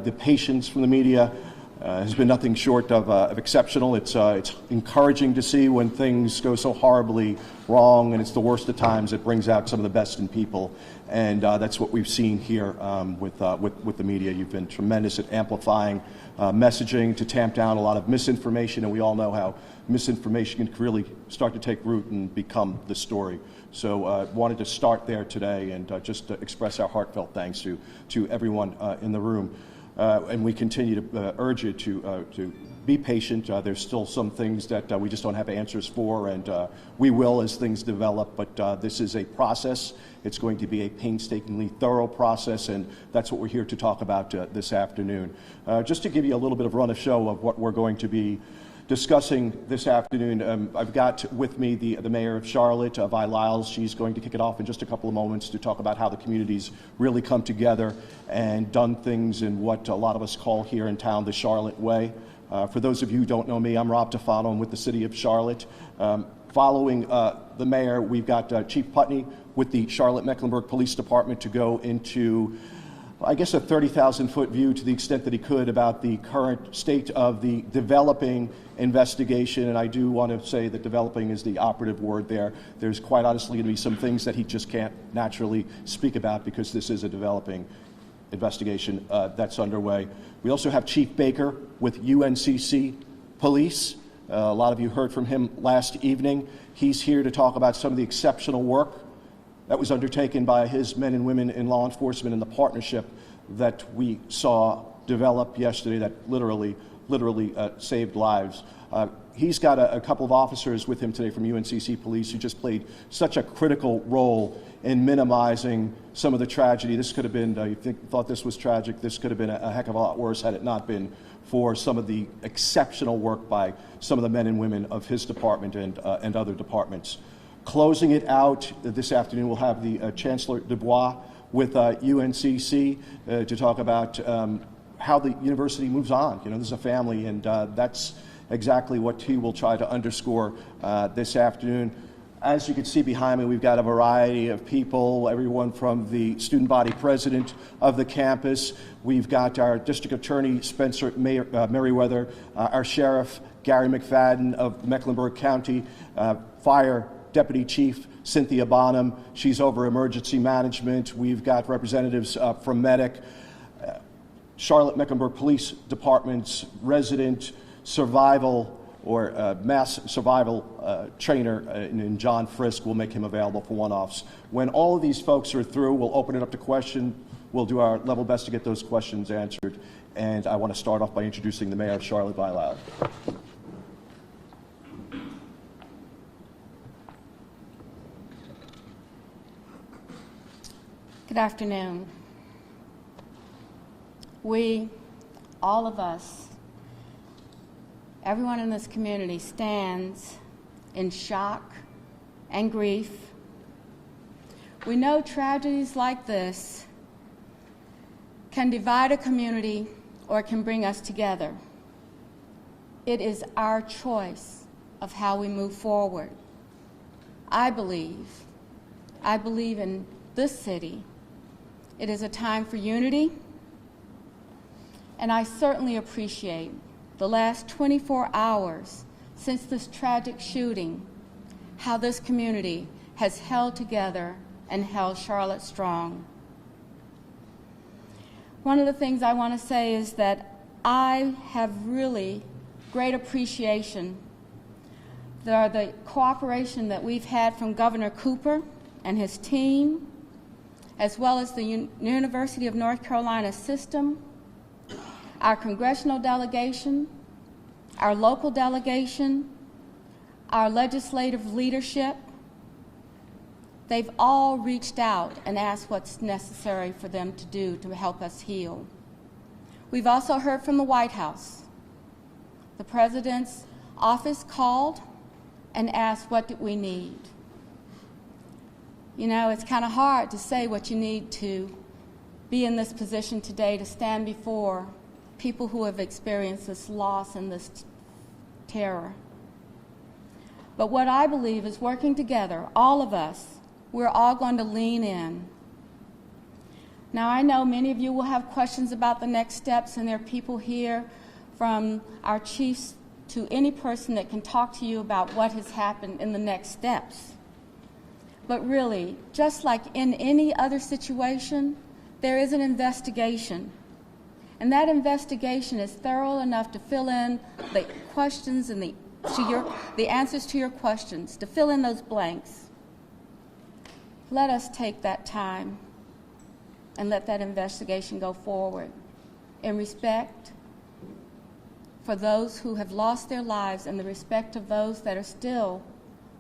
The patience from the media has been nothing short of exceptional. It's encouraging to see when things go so horribly wrong, and it's the worst of times. It brings out some of the best in people, and that's what we've seen here with the media. You've been tremendous at amplifying messaging to tamp down a lot of misinformation, and we all know how misinformation can really start to take root and become the story. So wanted to start there today and just express our heartfelt thanks to everyone in the room. And we continue to urge you to be patient. There's still some things that we just don't have answers for, and we will as things develop, but this is a process. It's going to be a painstakingly thorough process, and that's what we're here to talk about this afternoon. Just to give you a little bit of run of show of what we're going to be discussing this afternoon, I've got with me the mayor of Charlotte, Vi Lyles. She's going to kick it off in just a couple of moments to talk about how the community's really come together and done things in what a lot of us call here in town the Charlotte way. For those of you who don't know me, I'm Rob Tefano. I'm with the city of Charlotte. Following the mayor, we've got Chief Putney with the Charlotte-Mecklenburg Police Department to go into, I guess, a 30,000-foot view to the extent that he could about the current state of the developing investigation. And I do want to say that developing is the operative word there. There's quite honestly going to be some things that he just can't naturally speak about because this is a developing investigation that's underway. We also have Chief Baker with UNCC Police. A lot of you heard from him last evening. He's here to talk about some of the exceptional work that was undertaken by his men and women in law enforcement and the partnership that we saw develop yesterday that literally saved lives. He's got a couple of officers with him today from UNCC Police who just played such a critical role in minimizing some of the tragedy. This could have been, you thought this was tragic, this could have been a heck of a lot worse had it not been for some of the exceptional work by some of the men and women of his department and other departments. Closing it out this afternoon, we'll have the Chancellor Dubois with UNCC to talk about how the university moves on. You know, this is a family, and that's exactly what he will try to underscore this afternoon. As you can see behind me, we've got a variety of people, everyone from the student body president of the campus. We've got our district attorney, Spencer Merriweather, our sheriff, Gary McFadden of Mecklenburg County, fire Deputy Chief Cynthia Bonham. She's over emergency management. We've got representatives from Medic, Charlotte-Mecklenburg Police Department's resident survival or mass survival trainer in John Frisk. Will make him available for one-offs. When all of these folks are through, we'll open it up to questions. We'll do our level best to get those questions answered. And I want to start off by introducing the mayor of Charlotte, Vi Lyles. Good afternoon. We, all of us, everyone in this community stands in shock and grief. We know tragedies like this can divide a community or can bring us together. It is our choice of how we move forward. I believe in this city. It is a time for unity, and I certainly appreciate the last 24 hours since this tragic shooting, how this community has held together and held Charlotte strong. One of the things I want to say is that I have really great appreciation for the cooperation that we've had from Governor Cooper and his team, as well as the University of North Carolina system, our congressional delegation, our local delegation, our legislative leadership. They've all reached out and asked what's necessary for them to do to help us heal. We've also heard from the White House. The President's office called and asked, what do we need? You know, it's kind of hard to say what you need to be in this position today, to stand before people who have experienced this loss and this terror. But what I believe is working together, all of us, we're all going to lean in. Now, I know many of you will have questions about the next steps, and there are people here from our chiefs to any person that can talk to you about what has happened in the next steps. But really, just like in any other situation, there is an investigation. And that investigation is thorough enough to fill in the questions and the answers to your questions, to fill in those blanks. Let us take that time and let that investigation go forward in respect for those who have lost their lives, in the respect of those that are still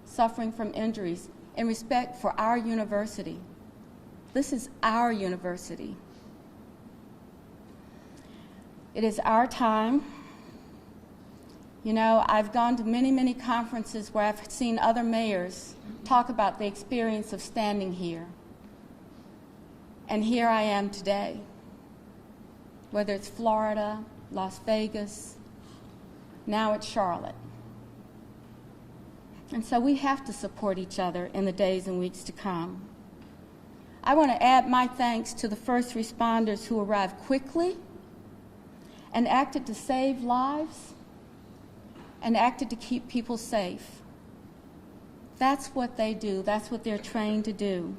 suffering from injuries, in respect for our university. This is our university. It is our time. You know, I've gone to many, many conferences where I've seen other mayors talk about the experience of standing here. And here I am today, whether it's Florida, Las Vegas, now it's Charlotte. And so we have to support each other in the days and weeks to come. I want to add my thanks to the first responders who arrived quickly and acted to save lives and acted to keep people safe. That's what they do. That's what they're trained to do.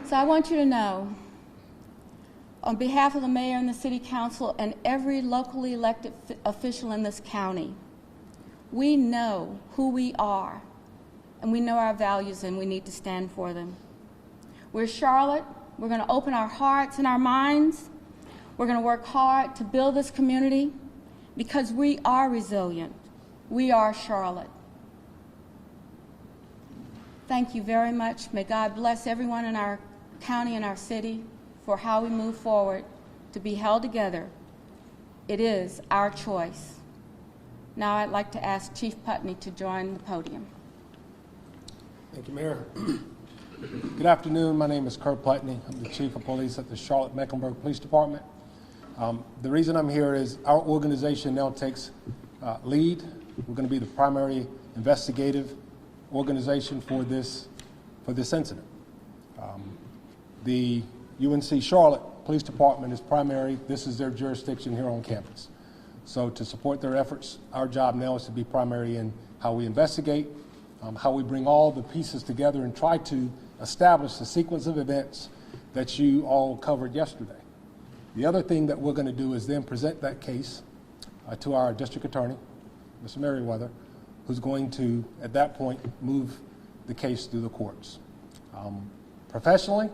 So I want you to know, on behalf of the mayor and the city council and every locally elected official in this county, we know who we are, and we know our values, and we need to stand for them. We're Charlotte. We're going to open our hearts and our minds. We're going to work hard to build this community because we are resilient. We are Charlotte. Thank you very much. May God bless everyone in our county and our city for how we move forward to be held together. It is our choice. Now I'd like to ask Chief Putney to join the podium. Thank you, Mayor. Good afternoon. My name is Kurt Putney. I'm the Chief of Police at the Charlotte-Mecklenburg Police Department. The reason I'm here is our organization now takes lead. We're going to be the primary investigative organization for this incident. The UNC Charlotte Police Department is primary. This is their jurisdiction here on campus. So to support their efforts, our job now is to be primary in how we investigate, how we bring all the pieces together and try to establish the sequence of events that you all covered yesterday. The other thing that we're going to do is then present that case to our district attorney, Mr. Merriweather, who's going to, at that point, move the case through the courts. Professionally,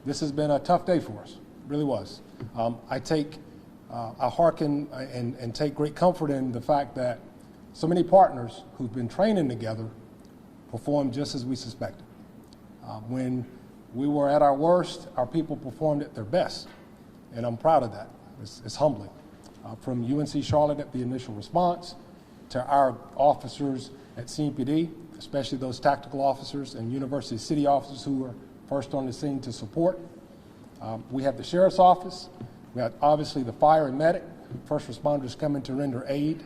this has been a tough day for us. It really was. I hearken and take great comfort in the fact that so many partners who've been training together performed just as we suspected. When we were at our worst, our people performed at their best, and I'm proud of that. It's humbling. From UNC Charlotte at the initial response, to our officers at CPD, especially those tactical officers and University City officers who were first on the scene to support. We have the Sheriff's Office. We have obviously the fire and medic, first responders coming to render aid.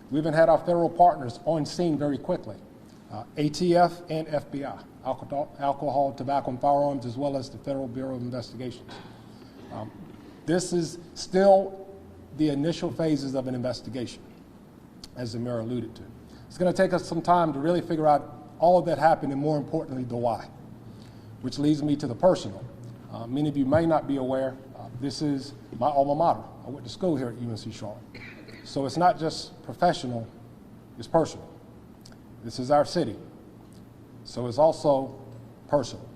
We even had our federal partners on scene very quickly, ATF and FBI, alcohol, tobacco, and firearms, as well as the Federal Bureau of Investigations. This is still the initial phases of an investigation, as the mayor alluded to. It's going to take us some time to really figure out all of that happened, and more importantly, the why, which leads me to the personal. Many of you may not be aware, this is my alma mater. I went to school here at UNC Charlotte. So it's not just professional, it's personal. This is our city. So it's also personal.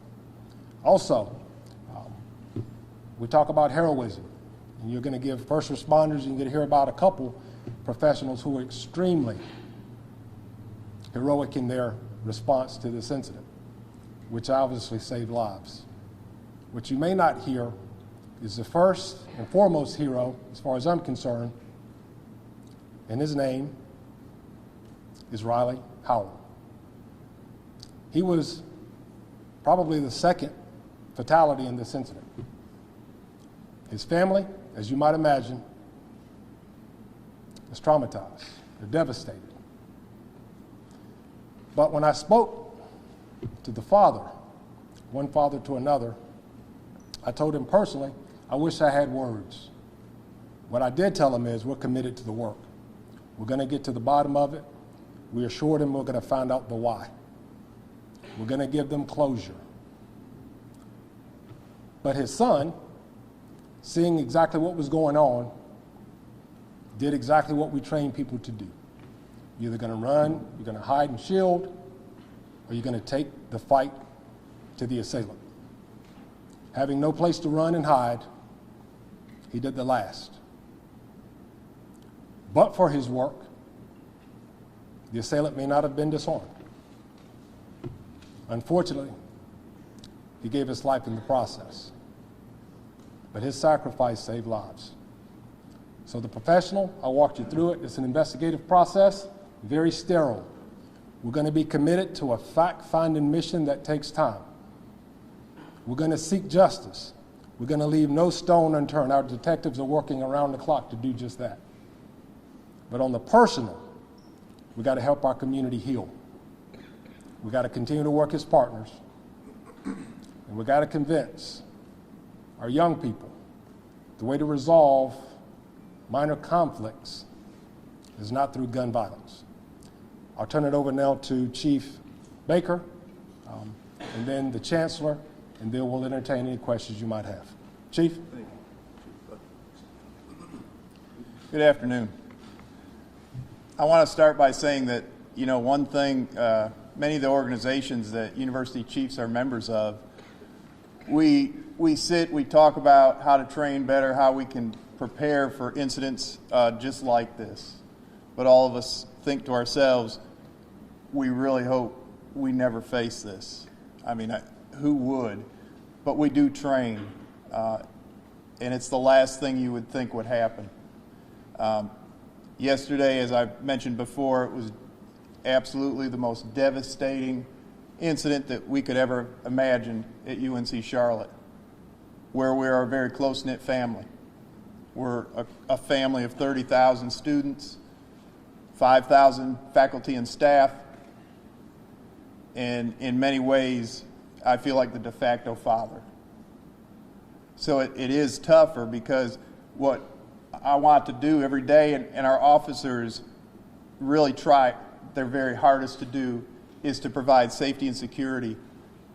Also, we talk about heroism, and you're going to give first responders, and you're going to hear about a couple professionals who were extremely heroic in their response to this incident, which obviously saved lives. What you may not hear is the first and foremost hero, as far as I'm concerned, and his name is Riley Howell. He was probably the second fatality in this incident. His family, as you might imagine, is traumatized. They're devastated. But when I spoke to the father, one father to another, I told him personally, I wish I had words. What I did tell him is we're committed to the work. We're going to get to the bottom of it. We assured him we're going to find out the why. We're going to give them closure. But his son, seeing exactly what was going on, did exactly what we train people to do. You're either going to run, you're going to hide and shield, or you're going to take the fight to the assailant. Having no place to run and hide, he did the last. But for his work, the assailant may not have been disarmed. Unfortunately, he gave his life in the process. But his sacrifice saved lives. So the professional, I walked you through it. It's an investigative process, very sterile. We're going to be committed to a fact-finding mission that takes time. We're going to seek justice. We're going to leave no stone unturned. Our detectives are working around the clock to do just that. But on the personal, we got to help our community heal. We got to continue to work as partners. And we got to convince our young people the way to resolve minor conflicts is not through gun violence. I'll turn it over now to Chief Baker, and then the Chancellor, and then we'll entertain any questions you might have. Chief? Good afternoon. I want to start by saying that, one thing, many of the organizations that university chiefs are members of, we talk about how to train better, how we can prepare for incidents just like this. But all of us think to ourselves, we really hope we never face this. I mean, who would? But we do train, and it's the last thing you would think would happen. Yesterday, as I mentioned before, it was absolutely the most devastating incident that we could ever imagine at UNC Charlotte, where we are a very close-knit family. We're a family of 30,000 students, 5,000 faculty and staff, and in many ways, I feel like the de facto father. So it is tougher because what I want to do every day, and our officers really try their very hardest to do, is to provide safety and security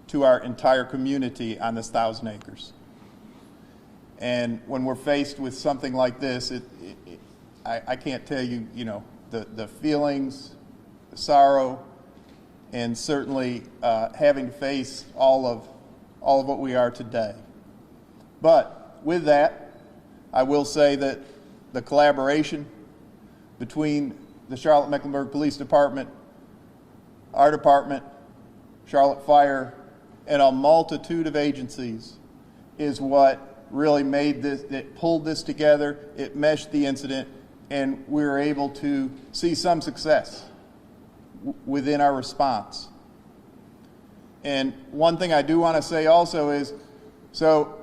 to our entire community on this 1,000 acres. And when we're faced with something like this, I can't tell you, the feelings, the sorrow, and certainly having to face all of what we are today. But with that, I will say that the collaboration between the Charlotte-Mecklenburg Police Department, our department, Charlotte Fire, and a multitude of agencies is what really made this, it pulled this together, it meshed the incident, and we were able to see some success within our response. And one thing I do want to say also is, so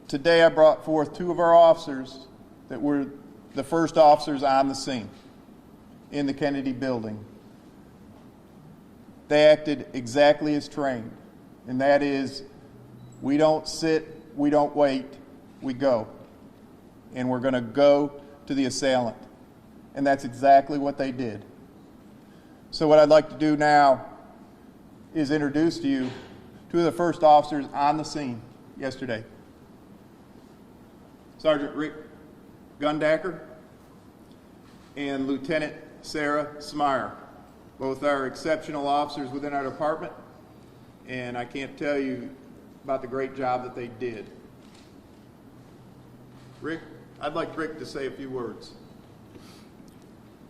today I brought forth two of our officers that were the first officers on the scene in the Kennedy building. They acted exactly as trained, and that is, we don't sit, we don't wait, we go. And we're going to go to the assailant. And that's exactly what they did. So what I'd like to do now is introduce to you two of the first officers on the scene yesterday. Sergeant Rick Gundacker and Lieutenant Sarah Smyer. Both are exceptional officers within our department, and I can't tell you about the great job that they did. Rick, I'd like Rick to say a few words.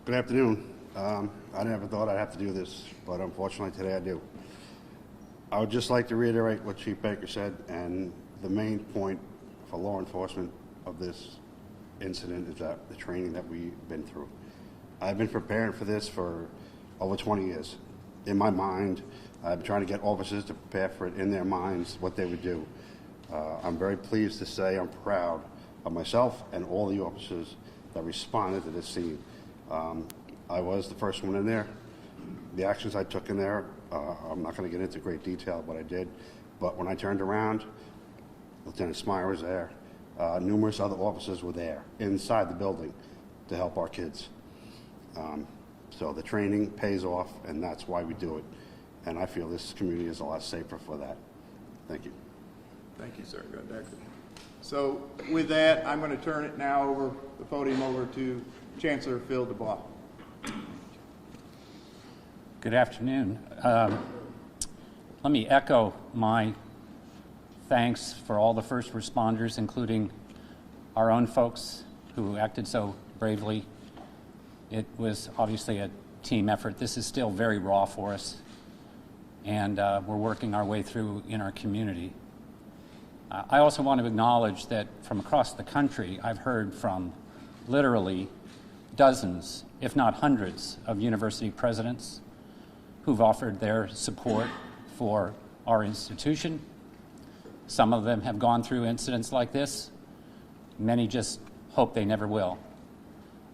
Good afternoon. I never thought I'd have to do this, but unfortunately today I do. I would just like to reiterate what Chief Baker said, and the main point for law enforcement of this incident is that the training that we've been through. I've been preparing for this for over 20 years. In my mind, I'm trying to get officers to prepare for it in their minds, what they would do. I'm very pleased to say I'm proud of myself and all the officers that responded to this scene. I was the first one in there. The actions I took in there, I'm not going to get into great detail what I did, but when I turned around, Lieutenant Smyer was there. Numerous other officers were there inside the building to help our kids. So the training pays off, and that's why we do it. And I feel this community is a lot safer for that. Thank you. Thank you, sir. Good, Dr. So with that, I'm going to turn it now over, the podium over to Chancellor Phil DuBois. Good afternoon. Let me echo my thanks for all the first responders, including our own folks who acted so bravely. It was obviously a team effort. This is still very raw for us, and we're working our way through in our community. I also want to acknowledge that from across the country, I've heard from literally dozens, if not hundreds, of university presidents who've offered their support for our institution. Some of them have gone through incidents like this. Many just hope they never will.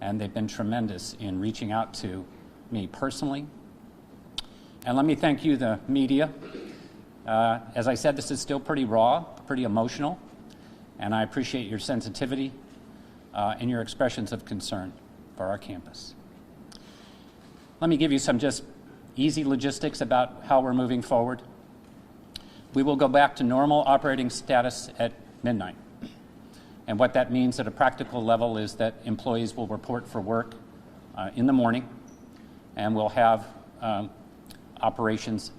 And they've been tremendous in reaching out to me personally. And let me thank you, the media. As I said, this is still pretty raw, pretty emotional, and I appreciate your sensitivity and your expressions of concern for our campus. Let me give you some just easy logistics about how we're moving forward. We will go back to normal operating status at midnight. And what that means at a practical level is that employees will report for work in the morning, and we'll have operations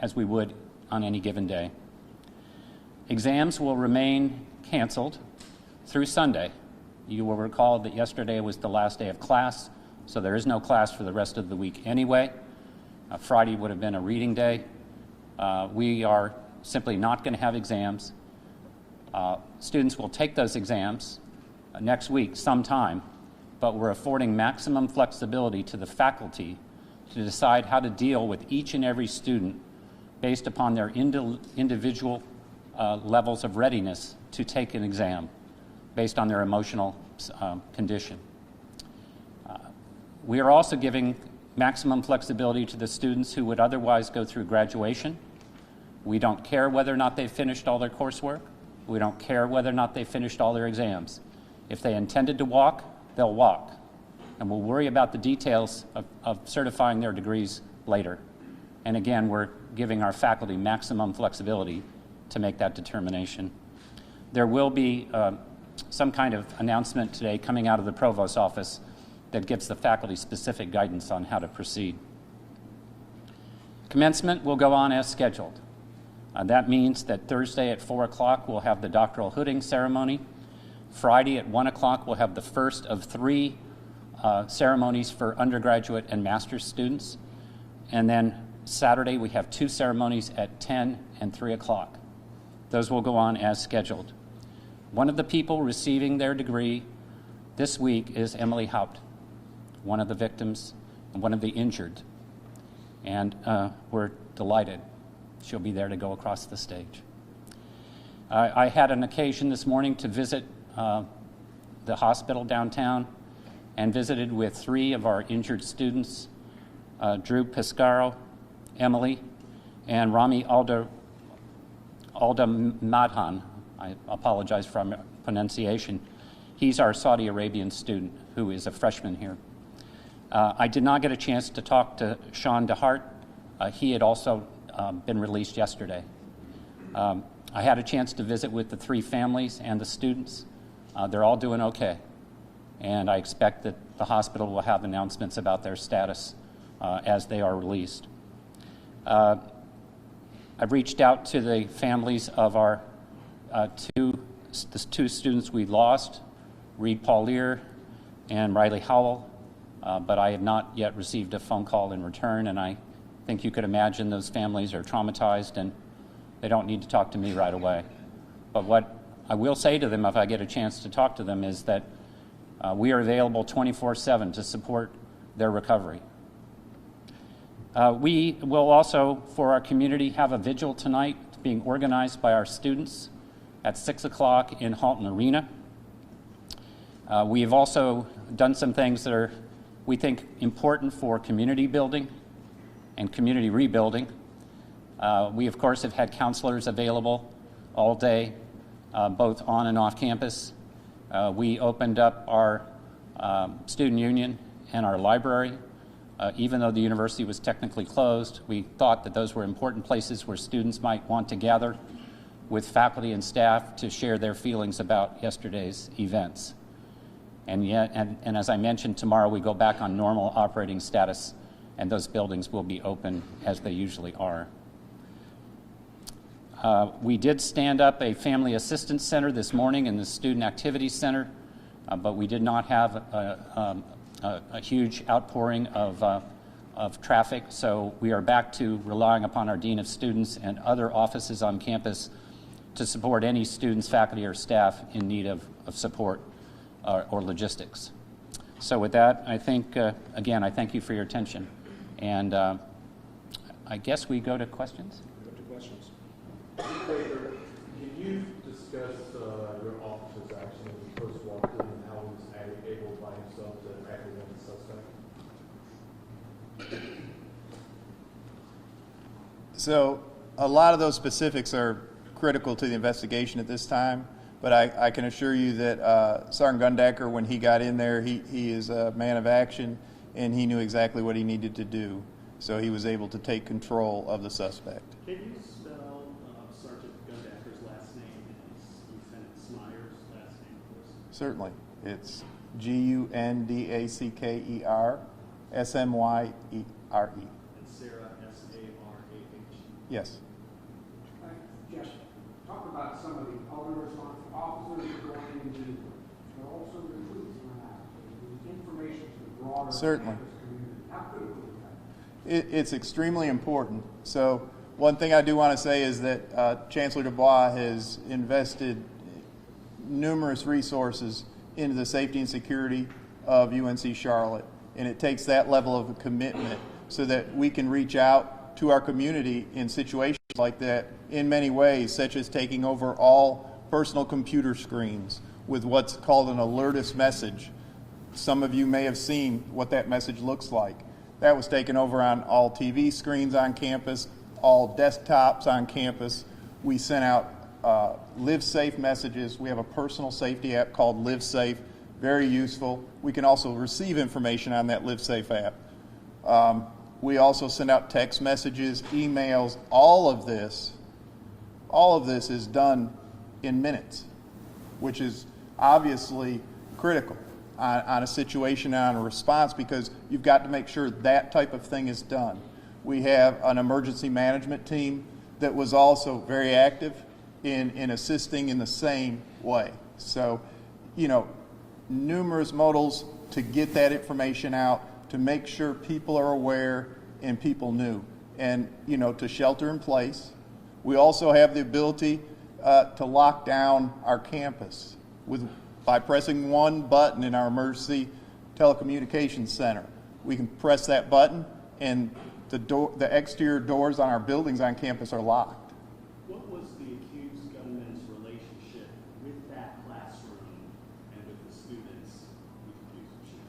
as we would on any given day. Exams will remain canceled through Sunday. You will recall that yesterday was the last day of class, so there is no class for the rest of the week anyway. Friday would have been a reading day. We are simply not going to have exams. Students will take those exams next week sometime, but we're affording maximum flexibility to the faculty to decide how to deal with each and every student based upon their individual levels of readiness to take an exam based on their emotional condition. We are also giving maximum flexibility to the students who would otherwise go through graduation. We don't care whether or not they've finished all their coursework. We don't care whether or not they finished all their exams. If they intended to walk, they'll walk. And we'll worry about the details of certifying their degrees later. And again, we're giving our faculty maximum flexibility to make that determination. There will be some kind of announcement today coming out of the provost's office that gives the faculty specific guidance on how to proceed. Commencement will go on as scheduled. That means that Thursday at 4 o'clock we'll have the doctoral hooding ceremony. Friday at 1 o'clock we'll have the first of 3 ceremonies for undergraduate and master's students. And then Saturday we have 2 ceremonies at 10 and 3 o'clock. Those will go on as scheduled. One of the people receiving their degree this week is Emily Haupt, one of the victims and one of the injured. And we're delighted she'll be there to go across the stage. I had an occasion this morning to visit the hospital downtown and visited with 3 of our injured students, Drew Pescaro, Emily, and Rami Alda Madhan. I apologize for my pronunciation. He's our Saudi Arabian student who is a freshman here. I did not get a chance to talk to Sean DeHart. He had also been released yesterday. I had a chance to visit with the 3 families and the students. They're all doing okay. And I expect that the hospital will have announcements about their status as they are released. I've reached out to the families of our the 2 students we lost, Reed Paulier and Riley Howell, but I have not yet received a phone call in return, and I think you could imagine those families are traumatized and they don't need to talk to me right away. But what I will say to them if I get a chance to talk to them is that we are available 24/7 to support their recovery. We will also, for our community, have a vigil tonight being organized by our students at 6 o'clock in Halton Arena. We have also done some things that are, we think, important for community building and community rebuilding. We, of course, have had counselors available all day both on and off campus. We opened up our student union and our library. Even though the university was technically closed, we thought that those were important places where students might want to gather with faculty and staff to share their feelings about yesterday's events. And as I mentioned, tomorrow we go back on normal operating status, and those buildings will be open as they usually are. We did stand up a family assistance center this morning in the Student Activities Center, but we did not have a huge outpouring of traffic, so we are back to relying upon our Dean of Students and other offices on campus to support any students, faculty, or staff in need of support or logistics. So with that, I think, again, I thank you for your attention. And I guess we go to questions? Go to questions. Can you discuss your officer's action when you first walked in and how he was able by himself to apprehend the suspect? So a lot of those specifics are critical to the investigation at this time, but I can assure you that Sergeant Gundacker, when he got in there, he is a man of action, and he knew exactly what he needed to do. So he was able to take control of the suspect. Can you spell Sergeant Gundacker's last name and Lieutenant Smyer's last name, please? Certainly. It's Gundacker, Smyer. And Sarah, S-A-R-A-H. Yes. Just talk about some of the other officers who are going into, but also recruits went out. The information to the broader Certainly. campus community. How critical is that? It's extremely important. So one thing I do want to say is that Chancellor Dubois has invested numerous resources into the safety and security of UNC Charlotte, and it takes that level of a commitment so that we can reach out to our community in situations like that in many ways, such as taking over all personal computer screens with what's called an alertus message. Some of you may have seen what that message looks like. That was taken over on all TV screens on campus, all desktops on campus. We sent out Live Safe messages. We have a personal safety app called Live Safe, very useful. We can also receive information on that Live Safe app. We also send out text messages, emails. All of this is done in minutes, which is obviously critical on a situation and on a response, because you've got to make sure that type of thing is done. We have an emergency management team that was also very active in assisting in the same way. So, numerous modals to get that information out, to make sure people are aware and people knew, and to shelter in place. We also have the ability to lock down our campus by pressing one button in our emergency telecommunications center. We can press that button, and the exterior doors on our buildings on campus are locked. What was the accused gunman's relationship with that classroom and with the students he accused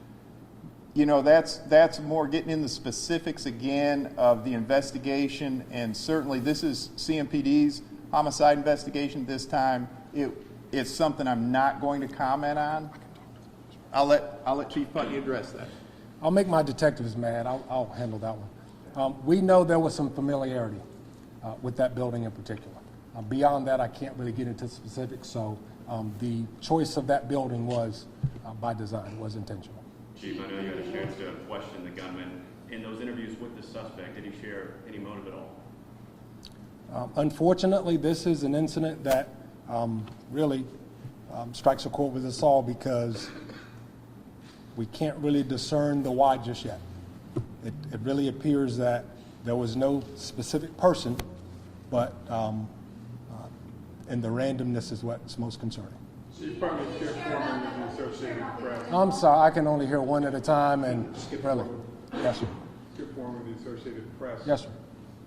of shooting? That's more getting in the specifics again of the investigation, and certainly this is CMPD's homicide investigation this time. It's something I'm not going to comment on. I'll let Chief Putney address that. I'll make my detectives mad. I'll handle that one. We know there was some familiarity with that building in particular. Beyond that, I can't really get into specifics, so the choice of that building was by design, was intentional. Chief, I know you had a chance to question the gunman. In those interviews with the suspect, did he share any motive at all? Unfortunately, this is an incident that really strikes a chord with us all, because we can't really discern the why just yet. It really appears that there was no specific person, but and the randomness is what's most concerning. Chief Putney, Chairwoman of the Associated Press. I'm sorry, I can only hear one at a time, and really, yes, sir. Chairwoman of the Associated Press. Yes, sir.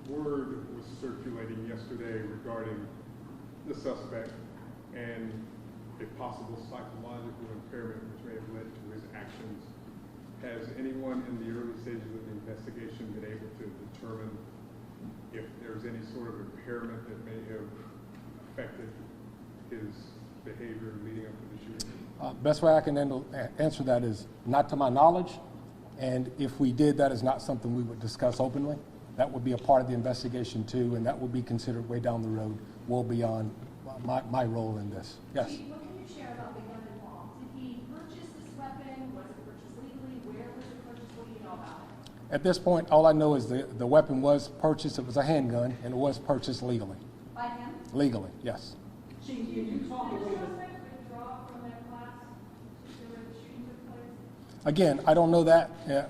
Word was circulating yesterday regarding the suspect and a possible psychological impairment which may have led to his actions. Has anyone in the early stages of the investigation been able to determine if there's any sort of impairment that may have affected his behavior leading up to the shooting? Best way I can answer that is not to my knowledge, and if we did, that is not something we would discuss openly. That would be a part of the investigation too, and that would be considered way down the road, well beyond my role in this. Yes? What can you share about the gun involved? Did he purchase this weapon? Was it purchased legally? Where was it purchased? What do you know about it? At this point, all I know is the weapon was purchased. It was a handgun, and it was purchased legally. By him? Legally, yes. Chief, can you talk a Did the little bit? suspect withdraw from that class where the shooting took place? Again, I don't know that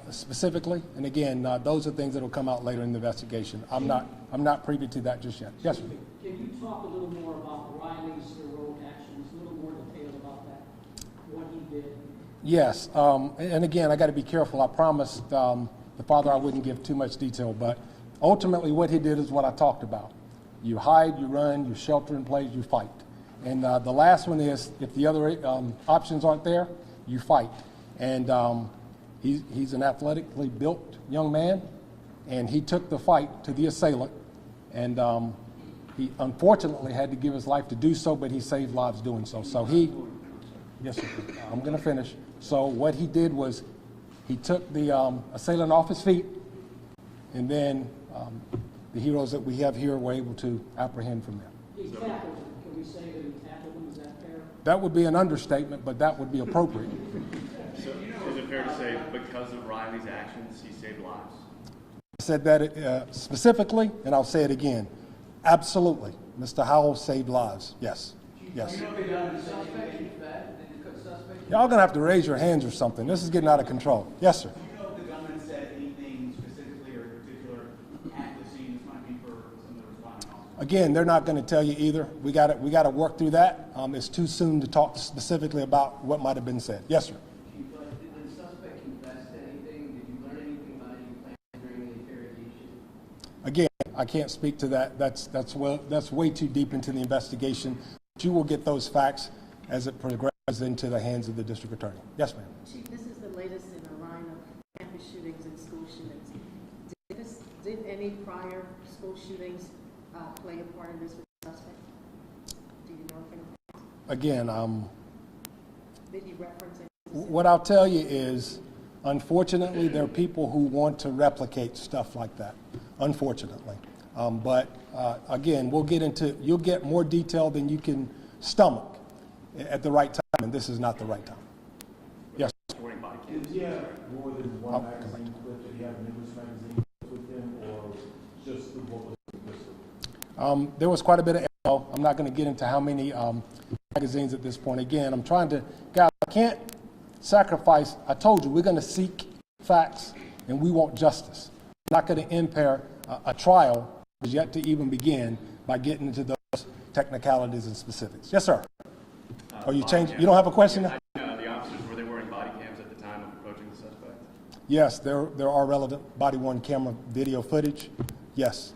specifically, and again, those are things that will come out later in the investigation. I'm not privy to that just yet. Yes, sir. Can you talk a little more about Riley's heroic actions, a little more detail about that, what he did? Yes, and again, I got to be careful. I promised the father I wouldn't give too much detail, but ultimately what he did is what I talked about. You hide, you run, you shelter in place, you fight. And the last one is, if the other options aren't there, you fight. And he's an athletically built young man, and he took the fight to the assailant, and he unfortunately had to give his life to do so, but he saved lives doing so. So yes, sir, I'm going to finish. So what he did was he took the assailant off his feet, and then the heroes that we have here were able to apprehend from there. He tackled him. Can we say that he tackled him? Is that fair? That would be an understatement, but that would be appropriate. So is it fair to say because of Riley's actions, he saved lives? I said that specifically, and I'll say it again. Absolutely. Mr. Howell saved lives. Yes. Yes. Y'all gonna have to raise your hands or something. This is getting out of control. Yes, sir. Do you know if the gunman said anything specifically or in particular at the scene? This might be for some of the responding officers. Again, they're not going to tell you either. We got to work through that. It's too soon to talk specifically about what might have been said. Yes, sir. Did the suspect confess to anything? Did you learn anything about any plans during the interrogation? Again, I can't speak to that. That's way too deep into the investigation. But you will get those facts as it progresses into the hands of the district attorney. Yes, ma'am. Chief, this is the latest in a line of campus shootings and school shootings. Did any prior school shootings play a part in this with the suspect? Do you know if anything? Again, Did he reference anything? what I'll tell you is, unfortunately, there are people who want to replicate stuff like that. Unfortunately, but again, you'll get more detail than you can stomach at the right time, and this is not the right time. Yes. Did he have more than one magazine clip? Did he have numerous magazine clips with him, or just the what was listed? There was quite a bit of ammo. I'm not going to get into how many magazines at this point. Again, I'm trying to, guys, I can't sacrifice. I told you, we're going to seek facts, and we want justice. I'm not going to impair a trial that is yet to even begin by getting into those technicalities and specifics. Yes, sir. Oh, you changed? You don't have a question now? The officers, were they wearing body cams at the time of approaching the suspect? Yes, there are relevant body-worn camera video footage. Yes.